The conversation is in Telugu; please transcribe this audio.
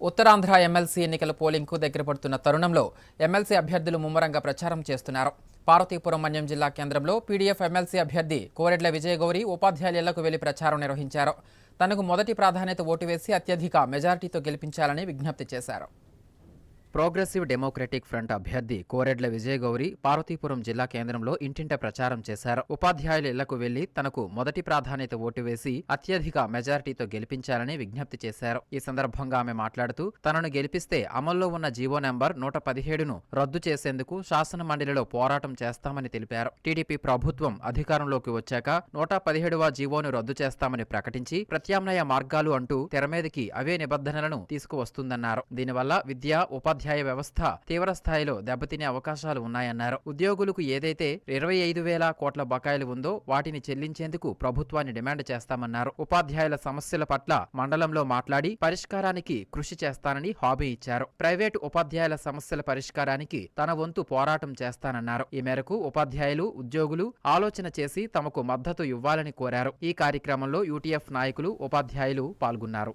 ఉత్తరాంధ్ర ఎమ్మెల్సీ ఎన్నికల పోలింగ్కు దగ్గర పడుతున్న తరుణంలో ఎమ్మెల్సీ అభ్యర్థులు ముమ్మరంగా ప్రచారం చేస్తున్నారు. పార్వతీపురం మన్యం జిల్లా కేంద్రంలో పీడీఎఫ్ ఎమ్మెల్సీ అభ్యర్థి కోరెడ్ల విజయగౌరి ఉపాధ్యాయుల ఇళ్లకు వెళ్లి ప్రచారం నిర్వహించారు. తనకు మొదటి ప్రాధాన్యత ఓటు వేసి అత్యధిక మెజారిటీతో గెలిపించాలని విజ్ఞప్తి చేశారు. ప్రోగ్రెసివ్ డెమోక్రటిక్ ఫ్రంట్ అభ్యర్థి కోరెడ్ల విజయగౌరి పార్వతీపురం జిల్లా కేంద్రంలో ఇంటింట ప్రచారం చేశారు. ఉపాధ్యాయుల ఇళ్లకు వెళ్లి తనకు మొదటి ప్రాధాన్యత ఓటు వేసి అత్యధిక మెజారిటీతో గెలిపించాలని విజ్ఞప్తి చేశారు. ఈ సందర్భంగా ఆమె మాట్లాడుతూ తనను గెలిపిస్తే అమల్లో ఉన్న జీవో నెంబర్ 117ను రద్దు చేసేందుకు శాసన మండలిలో పోరాటం చేస్తామని తెలిపారు. టీడీపీ ప్రభుత్వం అధికారంలోకి వచ్చాక 117వ జీవోను రద్దు చేస్తామని ప్రకటించి ప్రత్యామ్నాయ మార్గాలు అంటూ తెరమీదకి అవే నిబంధనలను తీసుకువస్తుందన్నారు. దీనివల్ల విద్య ఉపాధ్యాయ వ్యవస్థ తీవ్ర స్థాయిలో దెబ్బతినే అవకాశాలు ఉన్నాయన్నారు. ఉద్యోగులకు ఏదైతే 25,000 కోట్ల బకాయిలు ఉందో వాటిని చెల్లించేందుకు ప్రభుత్వాన్ని డిమాండ్ చేస్తామన్నారు. ఉపాధ్యాయుల సమస్యల పట్ల మండలంలో మాట్లాడి పరిష్కారానికి కృషి చేస్తానని హామీ ఇచ్చారు. ప్రైవేటు ఉపాధ్యాయుల సమస్యల పరిష్కారానికి తన వంతు పోరాటం చేస్తానన్నారు. ఈ మేరకు ఉపాధ్యాయులు, ఉద్యోగులు ఆలోచన చేసి తమకు మద్దతు ఇవ్వాలని కోరారు. ఈ కార్యక్రమంలో యూటీఎఫ్ నాయకులు, ఉపాధ్యాయులు పాల్గొన్నారు.